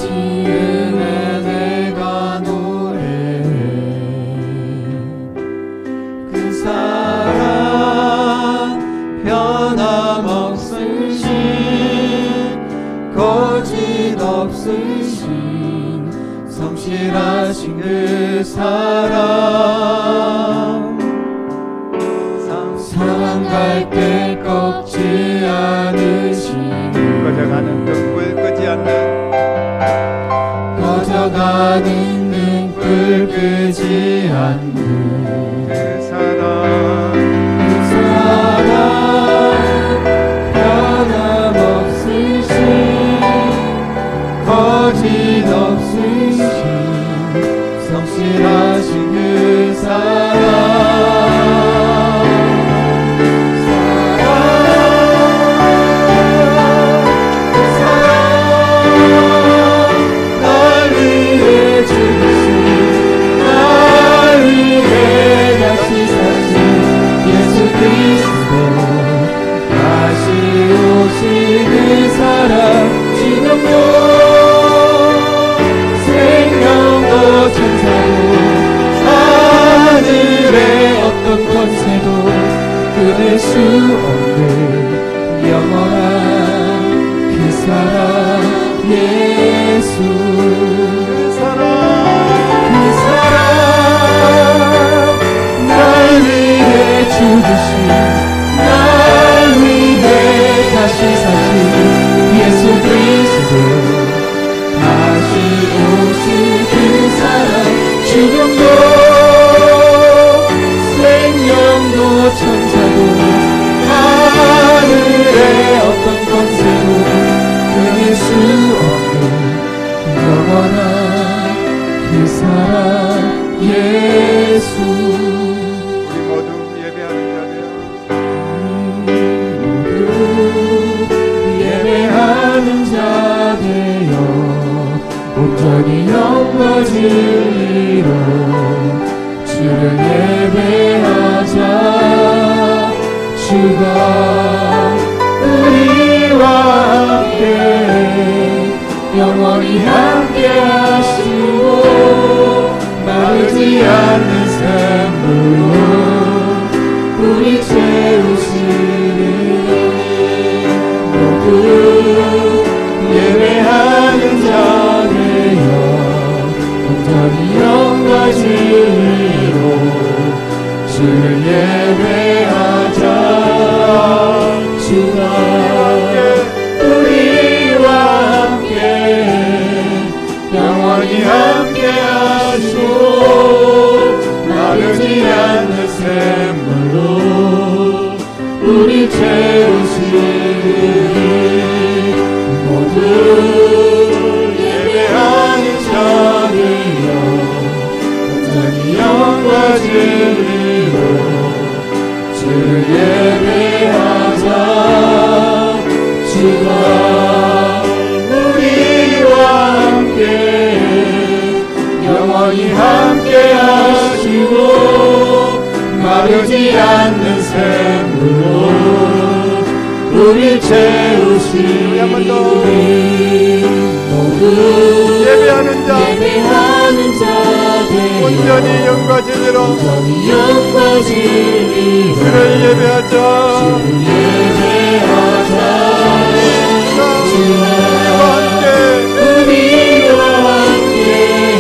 지음에 내가 노래해. 그 사랑 변함없으신 거짓없으신 성실하신 그 사랑 사랑 갈때 꺾지 않으신 꺼져가는 등불 끄지 않는 꺼져가는 등불 끄지 않는 그 사랑 변함없으신 거짓없으신 성실하신 그 사랑 그 사랑 지금도 생명도 천사도 하늘의 어떤 권세도 끊을 수 없는 영원한 그 사랑 예수 그 사랑 날 위해 죽으신 날 위해 다시 사신 예수 그리스도 다시 오실 그 사랑 지금도 생명도 천사도 하늘의 어떤 권세도 끊을 수 없는 영원한 그 사랑 예수 우리 모두 예배하는 자들이여 예배하는 자 되어 온전히 영과 진리로 주를 예배하자. 주가 우리와 함께 영원히 함께 하시고 마르지 않는 샘물로 우리 채우시니 모두 예배하는 자 되어 온전히 영과 진리로 주를 예배하자. 주가 우리와 함께 영원히 함께 하시고 마르지 않는 샘물로 우리 채우시니 모두 예배하는 자들여 온전히 영과 진리로 주를 예배하자. 주가 우리와 함께 영원히 함께 하시고 마르지 않는 샘물로 우리 채우시니 모두 예배하는 자 온전히 영과 진리로 그를 예배하자. 우리와 함께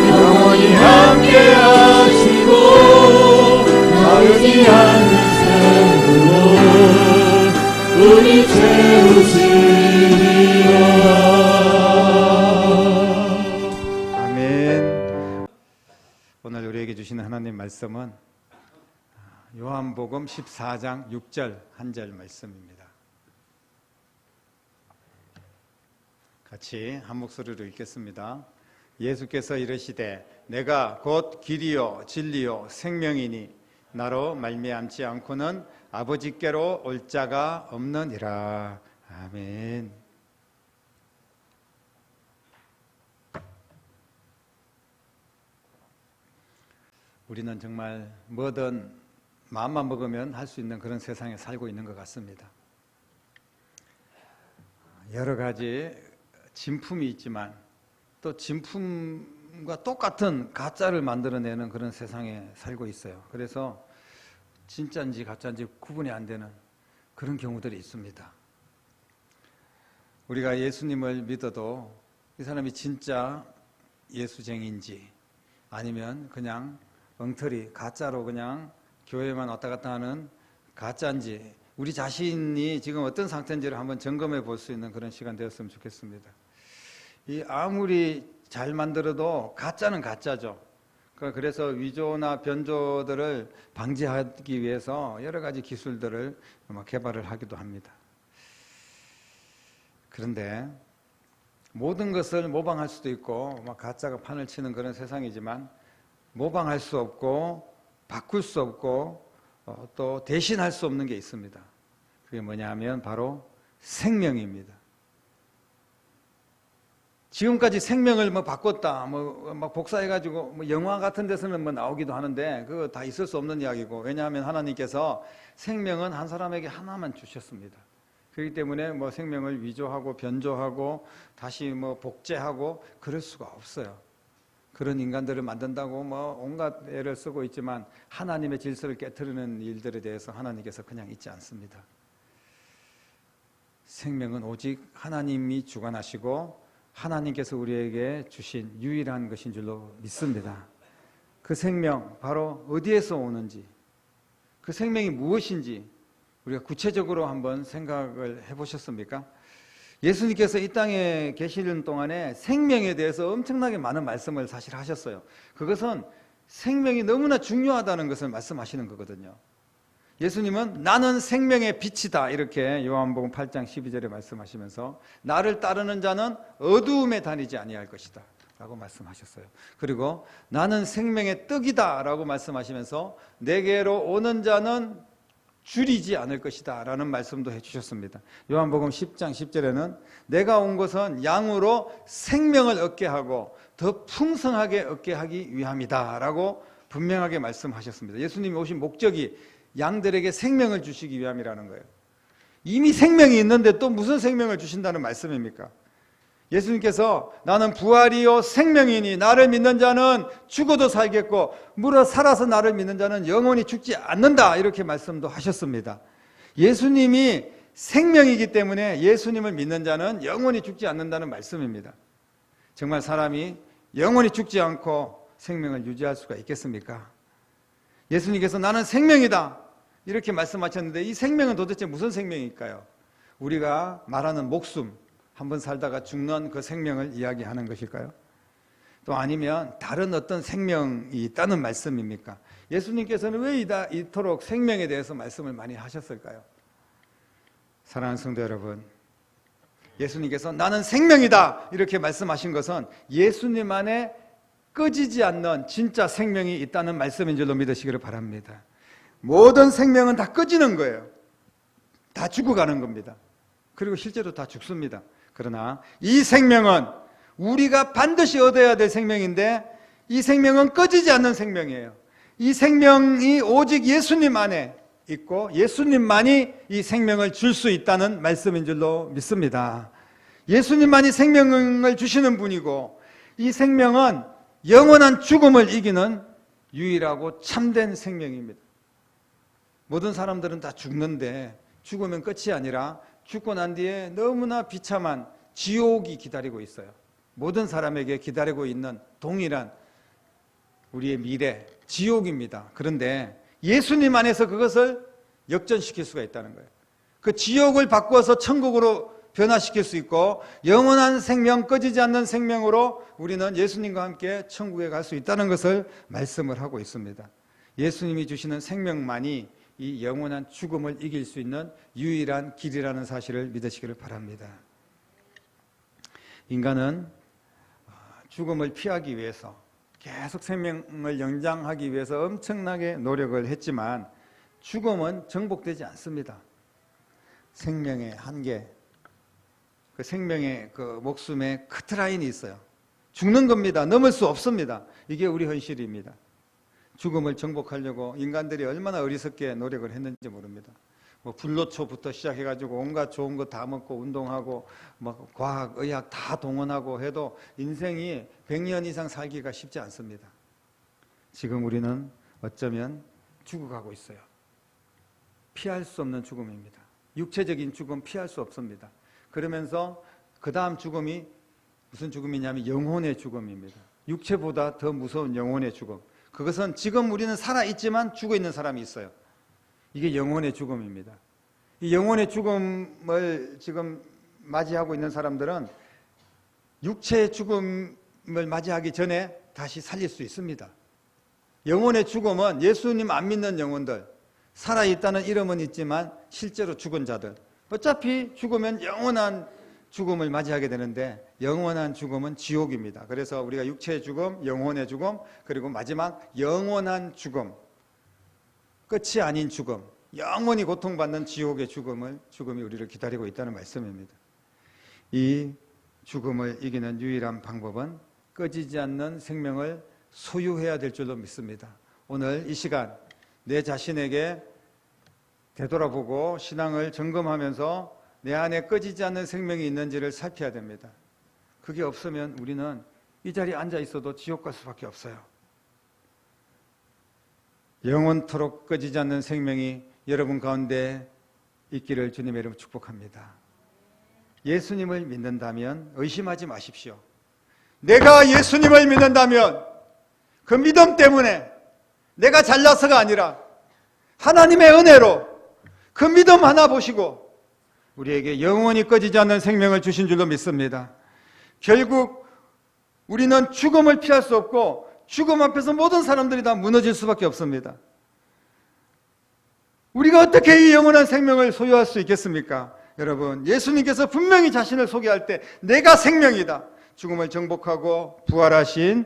영원히 함께 하시고 마르지 않는 샘물로 우리 채우시리라. 아멘. 오늘 우리에게 주시는 하나님 말씀은 요한복음 14장 6절 한 절 말씀입니다. 같이 한 목소리로 읽겠습니다. 예수께서 이르시되 내가 곧 길이요 진리요 생명이니 나로 말미암지 않고는 아버지께로 올 자가 없느니라. 아멘. 우리는 정말 뭐든 마음만 먹으면 할 수 있는 그런 세상에 살고 있는 것 같습니다. 여러 가지 진품이 있지만 또 진품과 똑같은 가짜를 만들어내는 그런 세상에 살고 있어요. 그래서 진짜인지 가짜인지 구분이 안 되는 그런 경우들이 있습니다. 우리가 예수님을 믿어도 이 사람이 진짜 예수쟁이인지 아니면 그냥 엉터리 가짜로 그냥 교회만 왔다 갔다 하는 가짜인지 우리 자신이 지금 어떤 상태인지를 한번 점검해 볼 수 있는 그런 시간 되었으면 좋겠습니다. 이 아무리 잘 만들어도 가짜는 가짜죠. 그래서 위조나 변조들을 방지하기 위해서 여러 가지 기술들을 개발을 하기도 합니다. 그런데 모든 것을 모방할 수도 있고 가짜가 판을 치는 그런 세상이지만 모방할 수 없고 바꿀 수 없고 또 대신할 수 없는 게 있습니다. 그게 뭐냐 하면 바로 생명입니다. 지금까지 생명을 바꿨다, 막 복사해가지고 영화 같은 데서는 나오기도 하는데 그거 다 있을 수 없는 이야기고, 왜냐하면 하나님께서 생명은 한 사람에게 하나만 주셨습니다. 그렇기 때문에 생명을 위조하고 변조하고 다시 복제하고 그럴 수가 없어요. 그런 인간들을 만든다고 온갖 애를 쓰고 있지만 하나님의 질서를 깨트리는 일들에 대해서 하나님께서 그냥 있지 않습니다. 생명은 오직 하나님이 주관하시고 하나님께서 우리에게 주신 유일한 것인 줄로 믿습니다. 그 생명 바로 어디에서 오는지, 그 생명이 무엇인지 우리가 구체적으로 한번 생각을 해보셨습니까? 예수님께서 이 땅에 계시는 동안에 생명에 대해서 엄청나게 많은 말씀을 사실 하셨어요. 그것은 생명이 너무나 중요하다는 것을 말씀하시는 거거든요. 예수님은 나는 생명의 빛이다 이렇게 요한복음 8장 12절에 말씀하시면서 나를 따르는 자는 어두움에 다니지 아니할 것이다 라고 말씀하셨어요. 그리고 나는 생명의 떡이다 라고 말씀하시면서 내게로 오는 자는 줄이지 않을 것이다 라는 말씀도 해주셨습니다. 요한복음 10장 10절에는 내가 온 것은 양으로 생명을 얻게 하고 더 풍성하게 얻게 하기 위함이다 라고 분명하게 말씀하셨습니다. 예수님이 오신 목적이 양들에게 생명을 주시기 위함이라는 거예요. 이미 생명이 있는데 또 무슨 생명을 주신다는 말씀입니까? 예수님께서 나는 부활이요 생명이니 나를 믿는 자는 죽어도 살겠고 물어 살아서 나를 믿는 자는 영원히 죽지 않는다 이렇게 말씀도 하셨습니다. 예수님이 생명이기 때문에 예수님을 믿는 자는 영원히 죽지 않는다는 말씀입니다. 정말 사람이 영원히 죽지 않고 생명을 유지할 수가 있겠습니까? 예수님께서 나는 생명이다 이렇게 말씀하셨는데 이 생명은 도대체 무슨 생명일까요? 우리가 말하는 목숨, 한번 살다가 죽는 그 생명을 이야기하는 것일까요? 또 아니면 다른 어떤 생명이 있다는 말씀입니까? 예수님께서는 왜 이토록 생명에 대해서 말씀을 많이 하셨을까요? 사랑하는 성도 여러분, 예수님께서 나는 생명이다 이렇게 말씀하신 것은 예수님 안에 꺼지지 않는 진짜 생명이 있다는 말씀인 줄로 믿으시기를 바랍니다. 모든 생명은 다 꺼지는 거예요. 다 죽어가는 겁니다. 그리고 실제로 다 죽습니다. 그러나 이 생명은 우리가 반드시 얻어야 될 생명인데 이 생명은 꺼지지 않는 생명이에요. 이 생명이 오직 예수님 안에 있고 예수님만이 이 생명을 줄 수 있다는 말씀인 줄로 믿습니다. 예수님만이 생명을 주시는 분이고 이 생명은 영원한 죽음을 이기는 유일하고 참된 생명입니다. 모든 사람들은 다 죽는데 죽으면 끝이 아니라 죽고 난 뒤에 너무나 비참한 지옥이 기다리고 있어요. 모든 사람에게 기다리고 있는 동일한 우리의 미래, 지옥입니다. 그런데 예수님 안에서 그것을 역전시킬 수가 있다는 거예요. 그 지옥을 바꿔서 천국으로 변화시킬 수 있고 영원한 생명, 꺼지지 않는 생명으로 우리는 예수님과 함께 천국에 갈 수 있다는 것을 말씀을 하고 있습니다. 예수님이 주시는 생명만이 이 영원한 죽음을 이길 수 있는 유일한 길이라는 사실을 믿으시기를 바랍니다. 인간은 죽음을 피하기 위해서 계속 생명을 연장하기 위해서 엄청나게 노력을 했지만 죽음은 정복되지 않습니다. 생명의 한계, 그 생명의 그 목숨에 커트라인이 있어요. 죽는 겁니다. 넘을 수 없습니다. 이게 우리 현실입니다. 죽음을 정복하려고 인간들이 얼마나 어리석게 노력을 했는지 모릅니다. 뭐 불로초부터 시작해가지고 온갖 좋은 거 다 먹고 운동하고 뭐 과학, 의학 다 동원하고 해도 인생이 100년 이상 살기가 쉽지 않습니다. 지금 우리는 어쩌면 죽어가고 있어요. 피할 수 없는 죽음입니다. 육체적인 죽음 피할 수 없습니다. 그러면서 그 다음 죽음이 무슨 죽음이냐면 영혼의 죽음입니다. 육체보다 더 무서운 영혼의 죽음. 그것은 지금 우리는 살아있지만 죽어있는 사람이 있어요. 이게 영혼의 죽음입니다. 이 영혼의 죽음을 지금 맞이하고 있는 사람들은 육체의 죽음을 맞이하기 전에 다시 살릴 수 있습니다. 영혼의 죽음은 예수님 안 믿는 영혼들, 살아있다는 이름은 있지만 실제로 죽은 자들, 어차피 죽으면 영원한 죽음을 맞이하게 되는데 영원한 죽음은 지옥입니다. 그래서 우리가 육체의 죽음, 영혼의 죽음, 그리고 마지막 영원한 죽음, 끝이 아닌 죽음, 영원히 고통받는 지옥의 죽음이 우리를 기다리고 있다는 말씀입니다. 이 죽음을 이기는 유일한 방법은 꺼지지 않는 생명을 소유해야 될 줄로 믿습니다. 오늘 이 시간 내 자신에게 되돌아보고 신앙을 점검하면서 내 안에 꺼지지 않는 생명이 있는지를 살펴야 됩니다. 그게 없으면 우리는 이 자리에 앉아 있어도 지옥 갈 수밖에 없어요. 영원토록 꺼지지 않는 생명이 여러분 가운데 있기를 주님의 이름으로 축복합니다. 예수님을 믿는다면 의심하지 마십시오. 내가 예수님을 믿는다면 그 믿음 때문에 내가 잘나서가 아니라 하나님의 은혜로 그 믿음 하나 보시고 우리에게 영원히 꺼지지 않는 생명을 주신 줄로 믿습니다. 결국 우리는 죽음을 피할 수 없고 죽음 앞에서 모든 사람들이 다 무너질 수밖에 없습니다. 우리가 어떻게 이 영원한 생명을 소유할 수 있겠습니까? 여러분, 예수님께서 분명히 자신을 소개할 때 내가 생명이다. 죽음을 정복하고 부활하신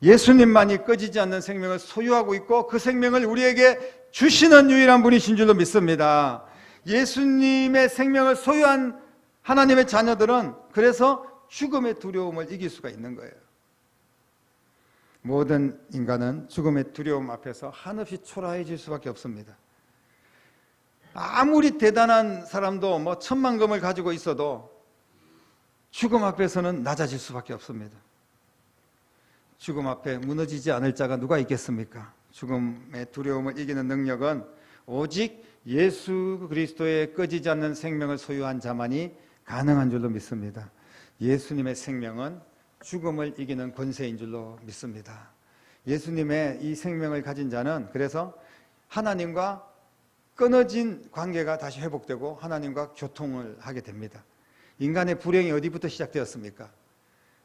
예수님만이 꺼지지 않는 생명을 소유하고 있고 그 생명을 우리에게 주시는 유일한 분이신 줄로 믿습니다. 예수님의 생명을 소유한 하나님의 자녀들은 그래서 죽음의 두려움을 이길 수가 있는 거예요. 모든 인간은 죽음의 두려움 앞에서 한없이 초라해질 수밖에 없습니다. 아무리 대단한 사람도 뭐 천만금을 가지고 있어도 죽음 앞에서는 낮아질 수밖에 없습니다. 죽음 앞에 무너지지 않을 자가 누가 있겠습니까? 죽음의 두려움을 이기는 능력은 오직 예수 그리스도의 꺼지지 않는 생명을 소유한 자만이 가능한 줄로 믿습니다. 예수님의 생명은 죽음을 이기는 권세인 줄로 믿습니다. 예수님의 이 생명을 가진 자는 그래서 하나님과 끊어진 관계가 다시 회복되고 하나님과 교통을 하게 됩니다. 인간의 불행이 어디부터 시작되었습니까?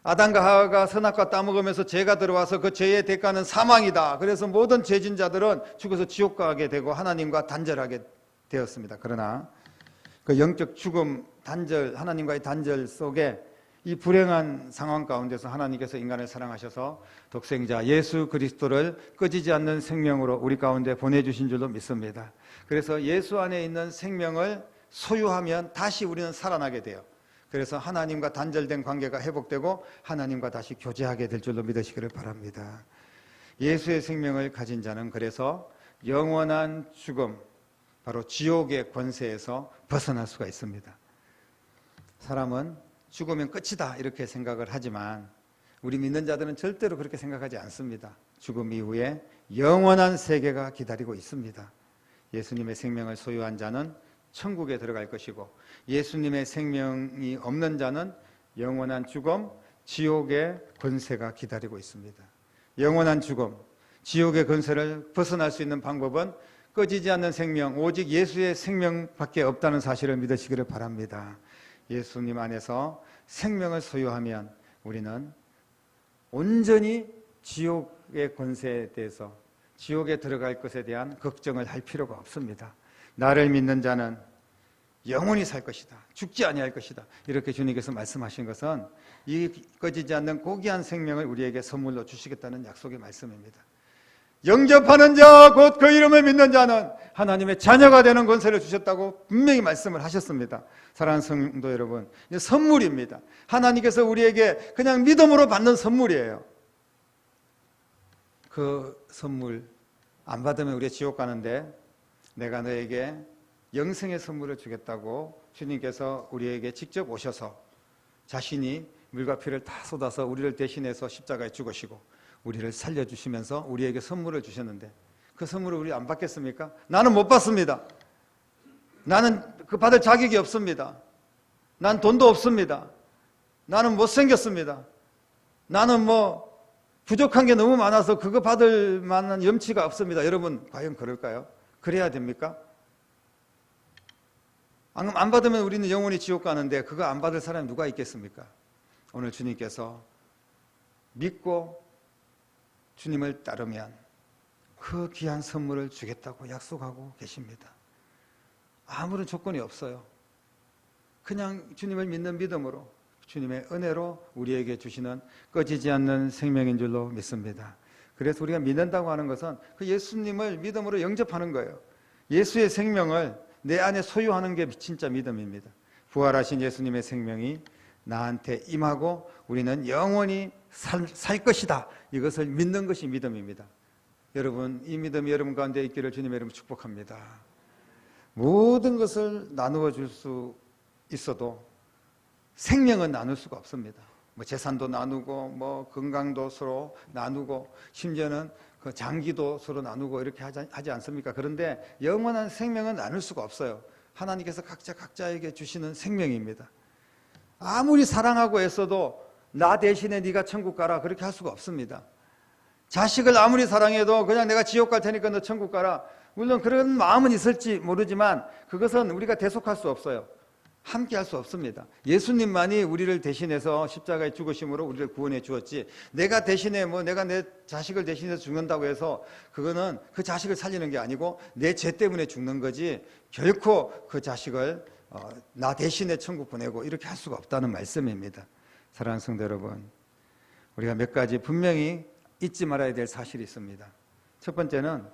아담과 하와가 선악과 따먹으면서 죄가 들어와서 그 죄의 대가는 사망이다. 그래서 모든 죄진자들은 죽어서 지옥 가게 되고 하나님과 단절하게 되었습니다. 그러나 그 영적 죽음, 단절, 하나님과의 단절 속에 이 불행한 상황 가운데서 하나님께서 인간을 사랑하셔서 독생자 예수 그리스도를 꺼지지 않는 생명으로 우리 가운데 보내주신 줄로 믿습니다. 그래서 예수 안에 있는 생명을 소유하면 다시 우리는 살아나게 돼요. 그래서 하나님과 단절된 관계가 회복되고 하나님과 다시 교제하게 될 줄로 믿으시기를 바랍니다. 예수의 생명을 가진 자는 그래서 영원한 죽음, 바로 지옥의 권세에서 벗어날 수가 있습니다. 사람은 죽으면 끝이다 이렇게 생각을 하지만 우리 믿는 자들은 절대로 그렇게 생각하지 않습니다. 죽음 이후에 영원한 세계가 기다리고 있습니다. 예수님의 생명을 소유한 자는 천국에 들어갈 것이고 예수님의 생명이 없는 자는 영원한 죽음, 지옥의 권세가 기다리고 있습니다. 영원한 죽음, 지옥의 권세를 벗어날 수 있는 방법은 꺼지지 않는 생명, 오직 예수의 생명밖에 없다는 사실을 믿으시기를 바랍니다. 예수님 안에서 생명을 소유하면 우리는 온전히 지옥의 권세에 대해서 지옥에 들어갈 것에 대한 걱정을 할 필요가 없습니다. 나를 믿는 자는 영원히 살 것이다. 죽지 아니할 것이다. 이렇게 주님께서 말씀하신 것은 이 꺼지지 않는 고귀한 생명을 우리에게 선물로 주시겠다는 약속의 말씀입니다. 영접하는 자, 곧 그 이름을 믿는 자는 하나님의 자녀가 되는 권세를 주셨다고 분명히 말씀을 하셨습니다. 사랑하는 성도 여러분, 이게 선물입니다. 하나님께서 우리에게 그냥 믿음으로 받는 선물이에요. 그 선물 안 받으면 우리가 지옥 가는데 내가 너에게 영생의 선물을 주겠다고 주님께서 우리에게 직접 오셔서 자신이 물과 피를 다 쏟아서 우리를 대신해서 십자가에 죽으시고 우리를 살려주시면서 우리에게 선물을 주셨는데 그 선물을 우리 안 받겠습니까? 나는 못 받습니다. 나는 그 받을 자격이 없습니다. 난 돈도 없습니다. 나는 못생겼습니다. 나는 뭐 부족한 게 너무 많아서 그거 받을 만한 염치가 없습니다. 여러분 과연 그럴까요? 그래야 됩니까? 안 받으면 우리는 영원히 지옥 가는데 그거 안 받을 사람이 누가 있겠습니까? 오늘 주님께서 믿고 주님을 따르면 그 귀한 선물을 주겠다고 약속하고 계십니다. 아무런 조건이 없어요. 그냥 주님을 믿는 믿음으로 주님의 은혜로 우리에게 주시는 꺼지지 않는 생명인 줄로 믿습니다. 그래서 우리가 믿는다고 하는 것은 그 예수님을 믿음으로 영접하는 거예요. 예수의 생명을 내 안에 소유하는 게 진짜 믿음입니다. 부활하신 예수님의 생명이 나한테 임하고 우리는 영원히 살 것이다. 이것을 믿는 것이 믿음입니다. 여러분, 이 믿음이 여러분 가운데 있기를 주님의 이름으로 축복합니다. 모든 것을 나누어 줄 수 있어도 생명은 나눌 수가 없습니다. 뭐 재산도 나누고 뭐 건강도 서로 나누고 심지어는 그 장기도 서로 나누고 이렇게 하지 않습니까? 그런데 영원한 생명은 나눌 수가 없어요. 하나님께서 각자에게 주시는 생명입니다. 아무리 사랑하고 애써도 나 대신에 네가 천국 가라 그렇게 할 수가 없습니다. 자식을 아무리 사랑해도 그냥 내가 지옥 갈 테니까 너 천국 가라. 물론 그런 마음은 있을지 모르지만 그것은 우리가 대속할 수 없어요. 함께 할 수 없습니다. 예수님만이 우리를 대신해서 십자가에 죽으심으로 우리를 구원해 주었지 내가 대신에 내가 내 자식을 대신해서 죽는다고 해서 그거는 그 자식을 살리는 게 아니고 내 죄 때문에 죽는 거지 결코 그 자식을 나 대신에 천국 보내고 이렇게 할 수가 없다는 말씀입니다. 사랑하는 성도 여러분, 우리가 몇 가지 분명히 잊지 말아야 될 사실이 있습니다. 첫 번째는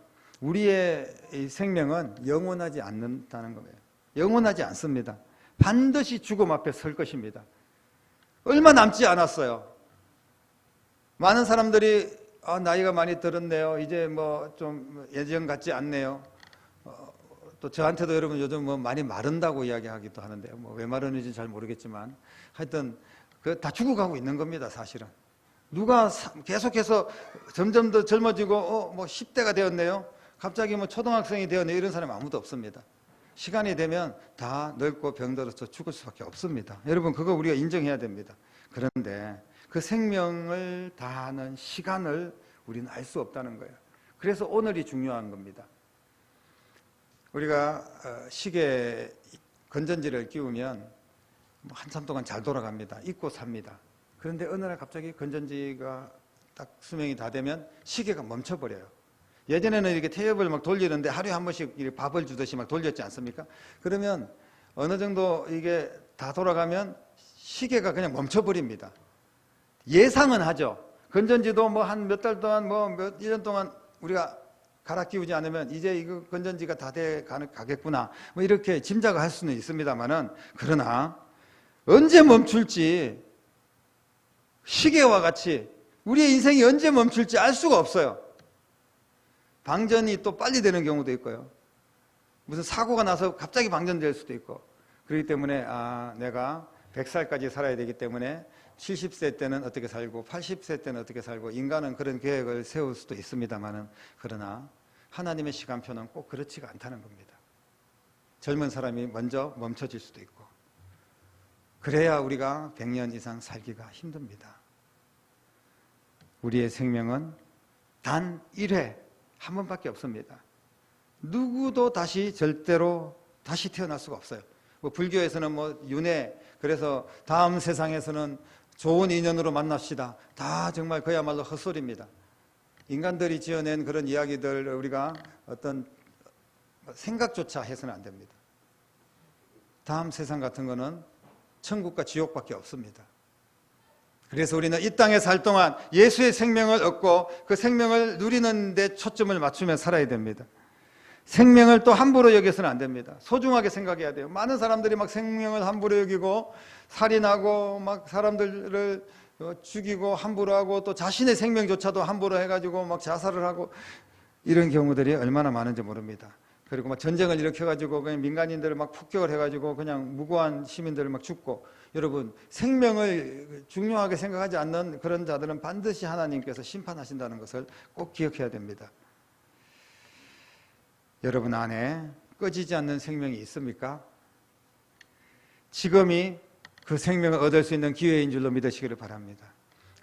우리의 생명은 영원하지 않는다는 거예요. 영원하지 않습니다. 반드시 죽음 앞에 설 것입니다. 얼마 남지 않았어요. 많은 사람들이 나이가 많이 들었네요. 이제 뭐 좀 예전 같지 않네요. 또 저한테도 여러분 요즘 많이 마른다고 이야기하기도 하는데요. 왜 마르는지 잘 모르겠지만 하여튼 다 죽어가고 있는 겁니다. 사실은. 누가 계속해서 점점 더 젊어지고 10대가 되었네요. 갑자기 초등학생이 되었네요. 이런 사람 아무도 없습니다. 시간이 되면 다 늙고 병들어서 죽을 수밖에 없습니다. 여러분 그거 우리가 인정해야 됩니다. 그런데 그 생명을 다하는 시간을 우리는 알 수 없다는 거예요. 그래서 오늘이 중요한 겁니다. 우리가 시계 건전지를 끼우면 한참 동안 잘 돌아갑니다. 잊고 삽니다. 그런데 어느 날 갑자기 건전지가 딱 수명이 다 되면 시계가 멈춰버려요. 예전에는 이렇게 태엽을 막 돌리는데 하루에 한 번씩 이렇게 밥을 주듯이 막 돌렸지 않습니까? 그러면 어느 정도 이게 다 돌아가면 시계가 그냥 멈춰버립니다. 예상은 하죠. 건전지도 한 몇 달 동안 몇 1년 동안 우리가 갈아 끼우지 않으면 이제 이거 건전지가 다 돼 가겠구나. 이렇게 짐작을 할 수는 있습니다만은 그러나 언제 멈출지 시계와 같이 우리의 인생이 언제 멈출지 알 수가 없어요. 방전이 또 빨리 되는 경우도 있고요. 무슨 사고가 나서 갑자기 방전될 수도 있고. 그렇기 때문에 내가 100살까지 살아야 되기 때문에 70세 때는 어떻게 살고 80세 때는 어떻게 살고 인간은 그런 계획을 세울 수도 있습니다만은 그러나 하나님의 시간표는 꼭 그렇지가 않다는 겁니다. 젊은 사람이 먼저 멈춰질 수도 있고 그래야 우리가 100년 이상 살기가 힘듭니다. 우리의 생명은 단 1회 한 번밖에 없습니다. 누구도 절대로 다시 태어날 수가 없어요. 불교에서는 윤회, 그래서 다음 세상에서는 좋은 인연으로 만납시다. 다 정말 그야말로 헛소리입니다. 인간들이 지어낸 그런 이야기들 우리가 어떤 생각조차 해서는 안 됩니다. 다음 세상 같은 거는 천국과 지옥밖에 없습니다. 그래서 우리는 이 땅에 살 동안 예수의 생명을 얻고 그 생명을 누리는 데 초점을 맞추며 살아야 됩니다. 생명을 또 함부로 여겨서는 안 됩니다. 소중하게 생각해야 돼요. 많은 사람들이 생명을 함부로 여기고 살인하고 사람들을 죽이고 함부로 하고 또 자신의 생명조차도 함부로 해가지고 자살을 하고 이런 경우들이 얼마나 많은지 모릅니다. 그리고 막 전쟁을 일으켜가지고 그냥 민간인들을 막 폭격을 해가지고 그냥 무고한 시민들을 막 죽고, 여러분 생명을 중요하게 생각하지 않는 그런 자들은 반드시 하나님께서 심판하신다는 것을 꼭 기억해야 됩니다. 여러분 안에 꺼지지 않는 생명이 있습니까? 지금이 그 생명을 얻을 수 있는 기회인 줄로 믿으시기를 바랍니다.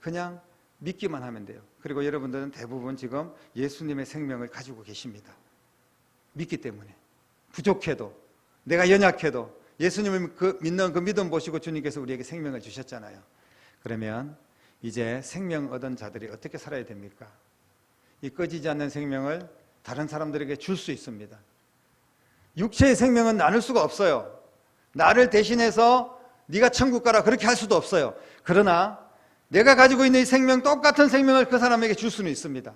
그냥 믿기만 하면 돼요. 그리고 여러분들은 대부분 지금 예수님의 생명을 가지고 계십니다. 믿기 때문에. 부족해도, 내가 연약해도 예수님을 믿는 그 믿음 보시고 주님께서 우리에게 생명을 주셨잖아요. 그러면 이제 생명 얻은 자들이 어떻게 살아야 됩니까? 이 꺼지지 않는 생명을 다른 사람들에게 줄 수 있습니다. 육체의 생명은 나눌 수가 없어요. 나를 대신해서 네가 천국 가라 그렇게 할 수도 없어요. 그러나 내가 가지고 있는 이 생명, 똑같은 생명을 그 사람에게 줄 수는 있습니다.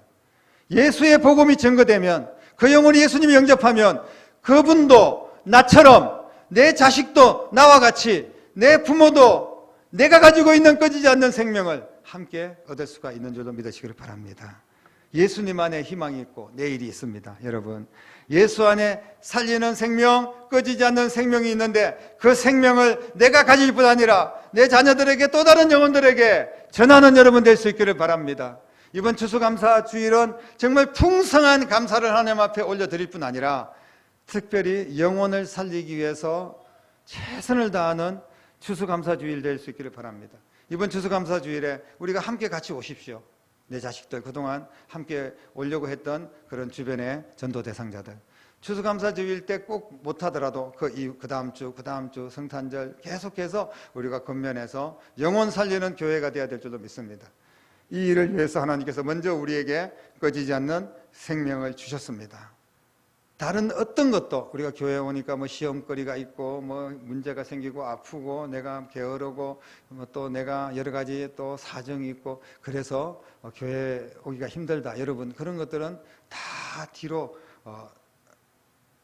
예수의 복음이 증거되면, 그 영혼이 예수님을 영접하면 그분도 나처럼, 내 자식도 나와 같이, 내 부모도 내가 가지고 있는 꺼지지 않는 생명을 함께 얻을 수가 있는 줄로 믿으시기를 바랍니다. 예수님 안에 희망이 있고 내일이 있습니다. 여러분, 예수 안에 살리는 생명, 꺼지지 않는 생명이 있는데 그 생명을 내가 가질 뿐 아니라 내 자녀들에게, 또 다른 영혼들에게 전하는 여러분 될 수 있기를 바랍니다. 이번 추수감사 주일은 정말 풍성한 감사를 하나님 앞에 올려드릴 뿐 아니라 특별히 영혼을 살리기 위해서 최선을 다하는 추수감사 주일 될 수 있기를 바랍니다. 이번 추수감사 주일에 우리가 함께 같이 오십시오. 내 자식들, 그동안 함께 오려고 했던 그런 주변의 전도 대상자들, 추수감사 주일 때 꼭 못하더라도 그 다음 주 성탄절 계속해서 우리가 건면해서 영혼 살리는 교회가 되어야 될 줄로 믿습니다. 이 일을 위해서 하나님께서 먼저 우리에게 꺼지지 않는 생명을 주셨습니다. 다른 어떤 것도, 우리가 교회에 오니까 뭐 시험거리가 있고 뭐 문제가 생기고 아프고 내가 게으르고 또 내가 여러 가지 또 사정이 있고 그래서 교회에 오기가 힘들다, 여러분 그런 것들은 다 뒤로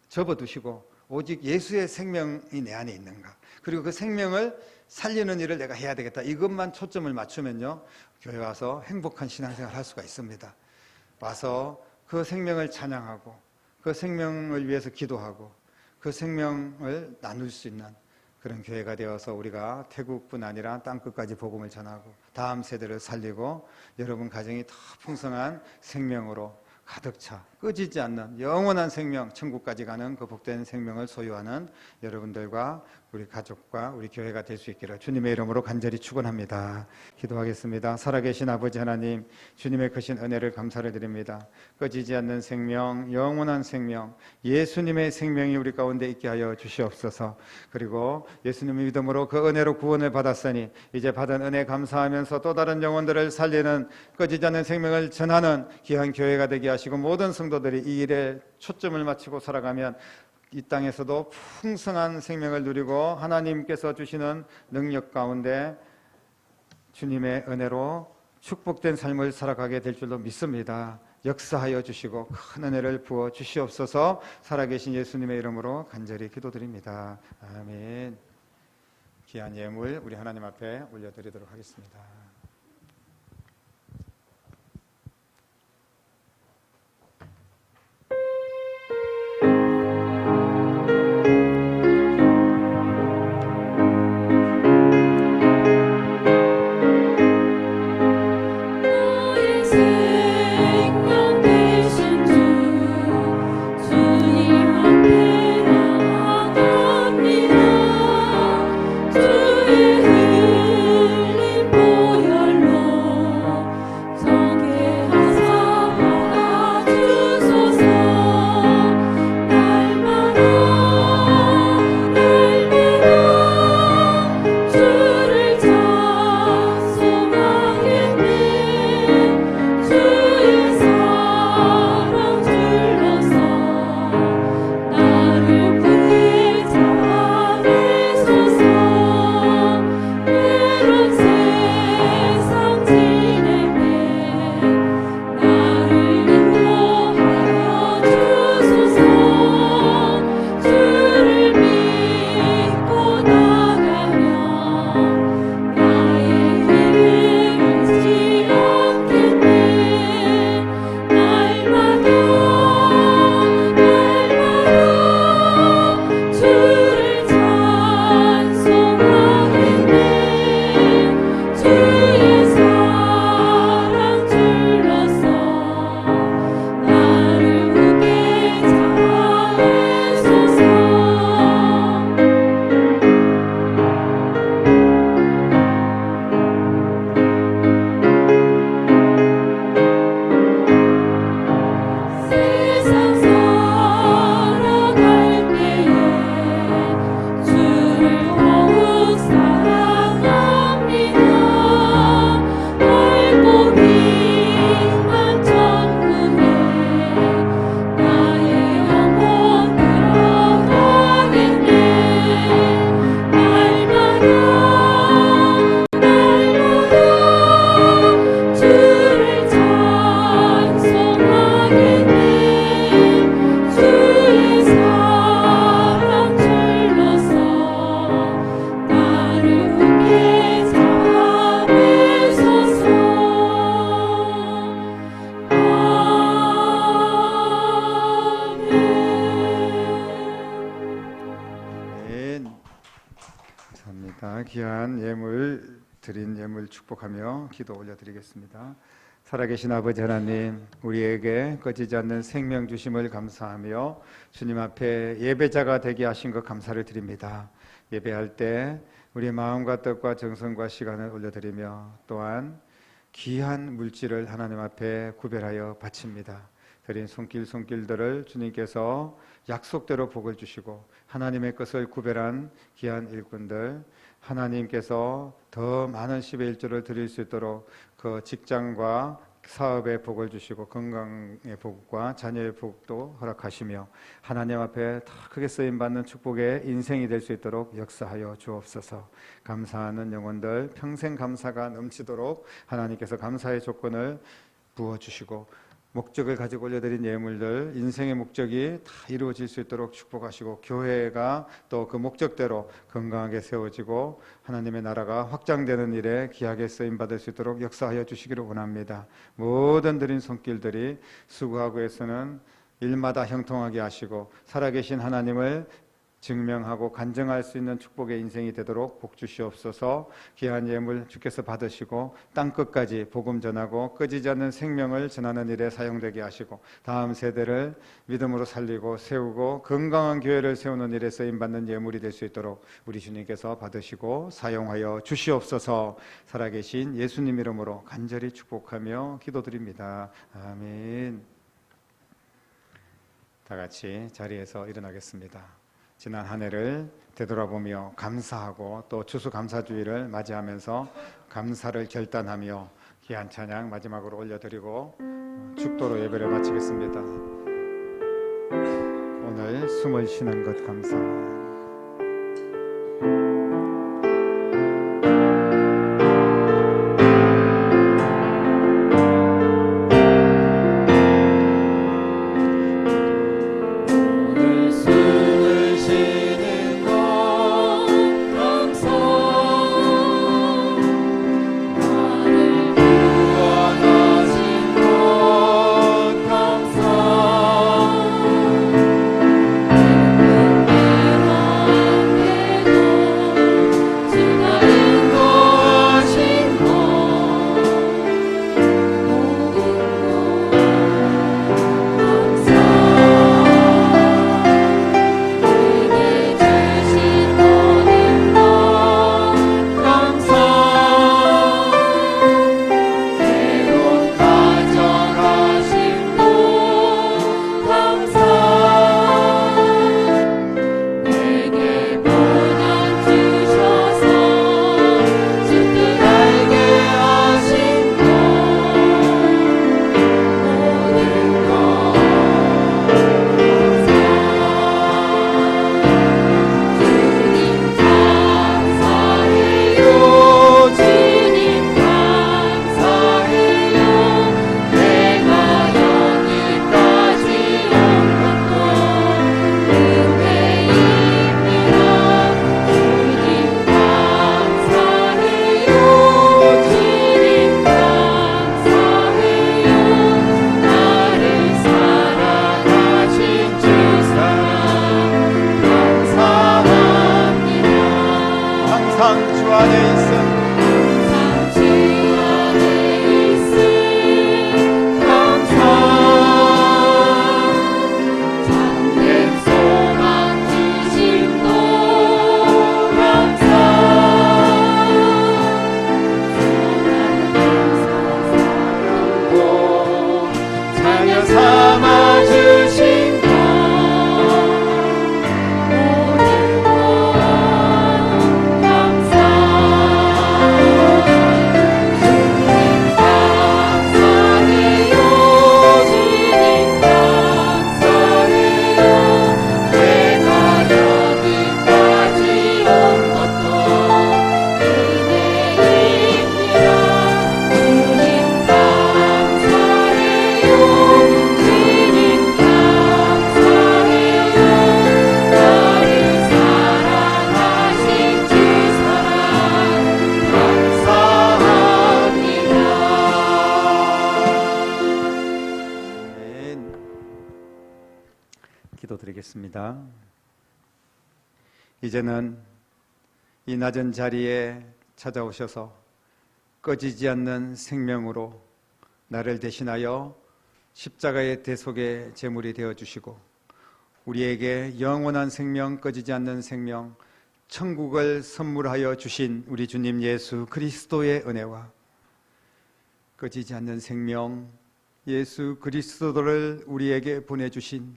접어두시고 오직 예수의 생명이 내 안에 있는가, 그리고 그 생명을 살리는 일을 내가 해야 되겠다, 이것만 초점을 맞추면요 교회 와서 행복한 신앙생활 할 수가 있습니다. 와서 그 생명을 찬양하고 그 생명을 위해서 기도하고 그 생명을 나눌 수 있는 그런 교회가 되어서 우리가 태국뿐 아니라 땅끝까지 복음을 전하고 다음 세대를 살리고 여러분 가정이 더 풍성한 생명으로 가득 차 꺼지지 않는 영원한 생명, 천국까지 가는 그 복된 생명을 소유하는 여러분들과 우리 가족과 우리 교회가 될 수 있기를 주님의 이름으로 간절히 축원합니다. 기도하겠습니다. 살아계신 아버지 하나님, 주님의 크신 은혜를 감사를 드립니다. 꺼지지 않는 생명, 영원한 생명, 예수님의 생명이 우리 가운데 있게 하여 주시옵소서. 그리고 예수님의 믿음으로 그 은혜로 구원을 받았으니 이제 받은 은혜 감사하면서 또 다른 영혼들을 살리는, 꺼지지 않는 생명을 전하는 귀한 교회가 되게 하시고 모든 성도들이 이 일에 초점을 맞추고 살아가면 이 땅에서도 풍성한 생명을 누리고 하나님께서 주시는 능력 가운데 주님의 은혜로 축복된 삶을 살아가게 될 줄로 믿습니다. 역사하여 주시고 큰 은혜를 부어 주시옵소서. 살아계신 예수님의 이름으로 간절히 기도드립니다. 아멘. 귀한 예물 우리 하나님 앞에 올려드리도록 하겠습니다. 주의 흘린 보혈 드린 예물 축복하며 기도 올려드리겠습니다. 살아계신 아버지 하나님, 우리에게 꺼지지 않는 생명 주심을 감사하며 주님 앞에 예배자가 되게 하신 것 감사를 드립니다. 예배할 때 우리의 마음과 뜻과 정성과 시간을 올려드리며 또한 귀한 물질을 하나님 앞에 구별하여 바칩니다. 드린 손길들을 주님께서 약속대로 복을 주시고 하나님의 것을 구별한 귀한 일꾼들, 하나님께서 더 많은 10의 1조를 드릴 수 있도록 그 직장과 사업의 복을 주시고 건강의 복과 자녀의 복도 허락하시며 하나님 앞에 더 크게 쓰임받는 축복의 인생이 될 수 있도록 역사하여 주옵소서. 감사하는 영혼들 평생 감사가 넘치도록 하나님께서 감사의 조건을 부어주시고 목적을 가지고 올려드린 예물들 인생의 목적이 다 이루어질 수 있도록 축복하시고 교회가 또 그 목적대로 건강하게 세워지고 하나님의 나라가 확장되는 일에 귀하게 쓰임받을 수 있도록 역사하여 주시기를 원합니다. 모든 드린 손길들이 수고하고 애쓰는 일마다 형통하게 하시고 살아계신 하나님을 증명하고 간증할 수 있는 축복의 인생이 되도록 복 주시옵소서. 귀한 예물 주께서 받으시고 땅끝까지 복음 전하고 꺼지지 않는 생명을 전하는 일에 사용되게 하시고 다음 세대를 믿음으로 살리고 세우고 건강한 교회를 세우는 일에 쓰임받는 예물이 될 수 있도록 우리 주님께서 받으시고 사용하여 주시옵소서. 살아계신 예수님 이름으로 간절히 축복하며 기도드립니다. 아멘. 다 같이 자리에서 일어나겠습니다. 지난 한 해를 되돌아보며 감사하고 또 추수감사주의를 맞이하면서 감사를 결단하며 귀한 찬양 마지막으로 올려드리고 축도로 예배를 마치겠습니다. 오늘 숨을 쉬는 것 감사. 기도드리겠습니다. 이제는 이 낮은 자리에 찾아오셔서 꺼지지 않는 생명으로 나를 대신하여 십자가의 대속의 제물이 되어주시고 우리에게 영원한 생명, 꺼지지 않는 생명, 천국을 선물하여 주신 우리 주님 예수 그리스도의 은혜와 꺼지지 않는 생명, 예수 그리스도를 우리에게 보내주신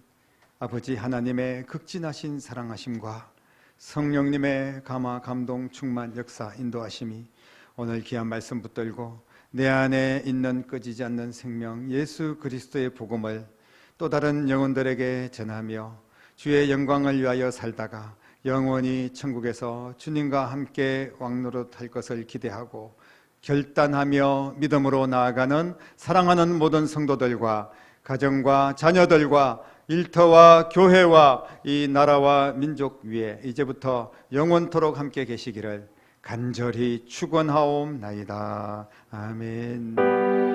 아버지 하나님의 극진하신 사랑하심과 성령님의 감화, 감동, 충만, 역사, 인도하심이 오늘 귀한 말씀 붙들고 내 안에 있는 꺼지지 않는 생명 예수 그리스도의 복음을 또 다른 영혼들에게 전하며 주의 영광을 위하여 살다가 영원히 천국에서 주님과 함께 왕노릇할 것을 기대하고 결단하며 믿음으로 나아가는 사랑하는 모든 성도들과 가정과 자녀들과 일터와 교회와 이 나라와 민족 위에 이제부터 영원토록 함께 계시기를 간절히 축원하옵나이다. 아멘.